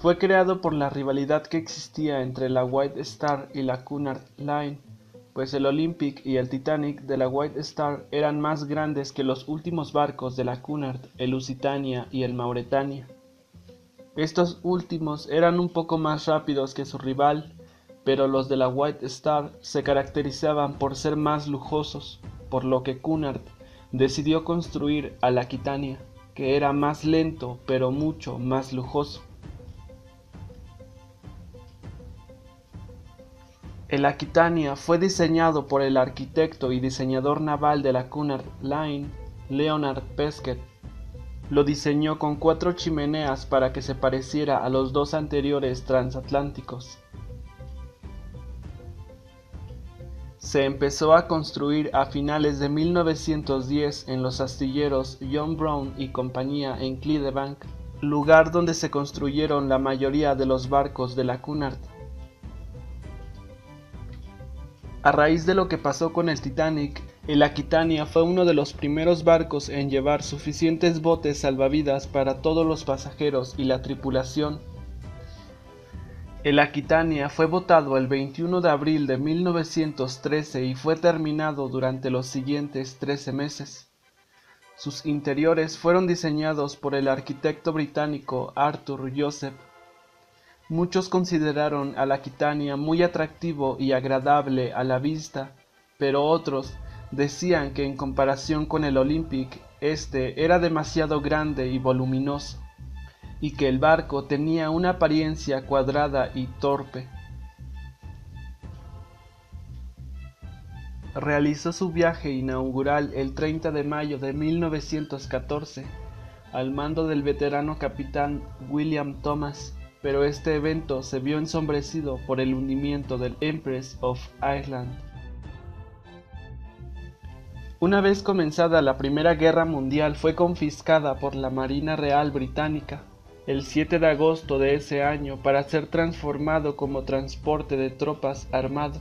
Fue creado por la rivalidad que existía entre la White Star y la Cunard Line, pues el Olympic y el Titanic de la White Star eran más grandes que los últimos barcos de la Cunard, el Lusitania y el Mauretania. Estos últimos eran un poco más rápidos que su rival, pero los de la White Star se caracterizaban por ser más lujosos, por lo que Cunard decidió construir al Aquitania, que era más lento pero mucho más lujoso. El Aquitania fue diseñado por el arquitecto y diseñador naval de la Cunard Line, Leonard Peasket. Lo diseñó con 4 chimeneas para que se pareciera a los 2 anteriores transatlánticos. Se empezó a construir a finales de 1910 en los astilleros John Brown y compañía en Clydebank, lugar donde se construyeron la mayoría de los barcos de la Cunard. A raíz de lo que pasó con el Titanic, el Aquitania fue uno de los primeros barcos en llevar suficientes botes salvavidas para todos los pasajeros y la tripulación. El Aquitania fue botado el 21 de abril de 1913 y fue terminado durante los siguientes 13 meses. Sus interiores fueron diseñados por el arquitecto británico Arthur Joseph. Muchos consideraron al Aquitania muy atractivo y agradable a la vista, pero otros decían que en comparación con el Olympic, este era demasiado grande y voluminoso, y que el barco tenía una apariencia cuadrada y torpe. Realizó su viaje inaugural el 30 de mayo de 1914, al mando del veterano capitán William Thomas, pero este evento se vio ensombrecido por el hundimiento del Empress of Ireland. Una vez comenzada la Primera Guerra Mundial, fue confiscada por la Marina Real Británica el 7 de agosto de ese año para ser transformado como transporte de tropas armado.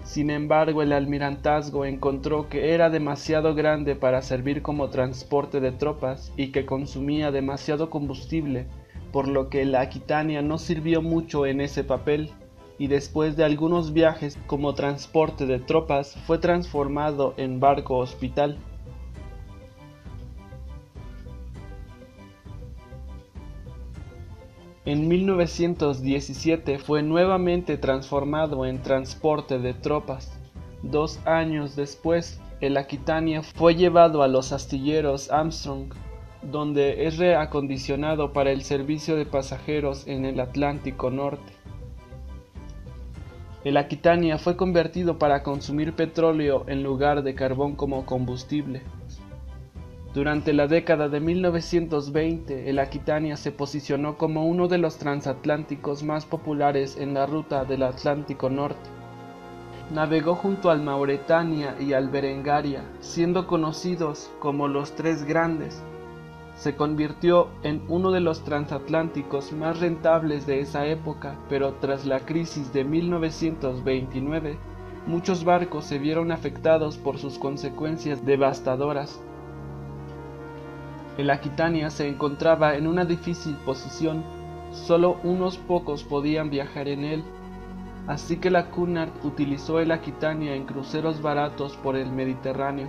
Sin embargo, el almirantazgo encontró que era demasiado grande para servir como transporte de tropas y que consumía demasiado combustible, por lo que la Aquitania no sirvió mucho en ese papel, y después de algunos viajes como transporte de tropas fue transformado en barco hospital. En 1917 fue nuevamente transformado en transporte de tropas. 2 años después, el Aquitania fue llevado a los astilleros Armstrong, donde es reacondicionado para el servicio de pasajeros en el Atlántico Norte. El Aquitania fue convertido para consumir petróleo en lugar de carbón como combustible. Durante la década de 1920, el Aquitania se posicionó como uno de los transatlánticos más populares en la ruta del Atlántico Norte. Navegó junto al Mauretania y al Berengaria, siendo conocidos como los 3 grandes. Se convirtió en uno de los transatlánticos más rentables de esa época, pero tras la crisis de 1929, muchos barcos se vieron afectados por sus consecuencias devastadoras. El Aquitania se encontraba en una difícil posición, solo unos pocos podían viajar en él, así que la Cunard utilizó el Aquitania en cruceros baratos por el Mediterráneo.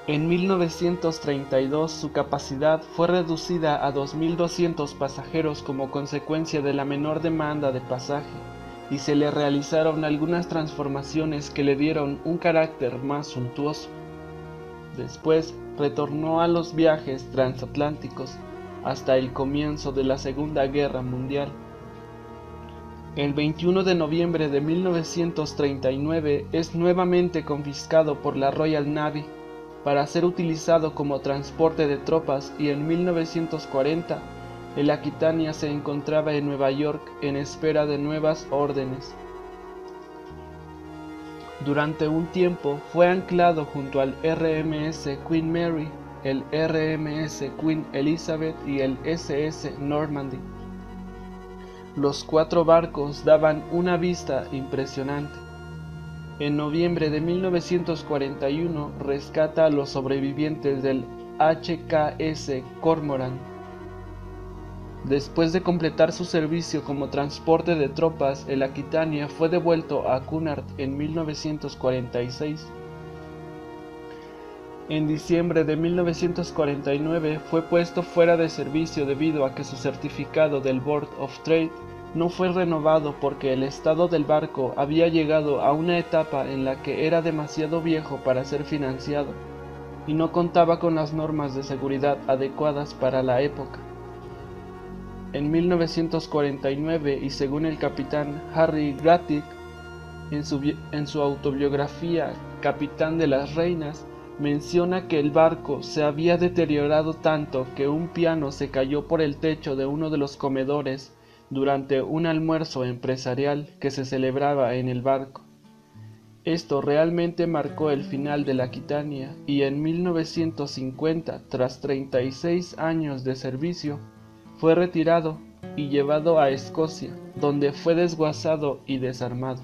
En 1932 su capacidad fue reducida a 2.200 pasajeros como consecuencia de la menor demanda de pasaje, y se le realizaron algunas transformaciones que le dieron un carácter más suntuoso. Después retornó a los viajes transatlánticos hasta el comienzo de la Segunda Guerra Mundial. El 21 de noviembre de 1939 es nuevamente confiscado por la Royal Navy para ser utilizado como transporte de tropas, y en 1940 el Aquitania se encontraba en Nueva York en espera de nuevas órdenes. Durante un tiempo fue anclado junto al RMS Queen Mary, el RMS Queen Elizabeth y el SS Normandy. Los 4 barcos daban una vista impresionante. En noviembre de 1941 rescata a los sobrevivientes del HKS Cormoran. Después de completar su servicio como transporte de tropas, el Aquitania fue devuelto a Cunard en 1946. En diciembre de 1949 fue puesto fuera de servicio debido a que su certificado del Board of Trade no fue renovado porque el estado del barco había llegado a una etapa en la que era demasiado viejo para ser financiado y no contaba con las normas de seguridad adecuadas para la época. En 1949, y según el capitán Harry Grattig en su autobiografía Capitán de las Reinas, menciona que el barco se había deteriorado tanto que un piano se cayó por el techo de uno de los comedores durante un almuerzo empresarial que se celebraba en el barco. Esto realmente marcó el final de la Aquitania, y en 1950, tras 36 años de servicio, fue retirado y llevado a Escocia, donde fue desguazado y desarmado.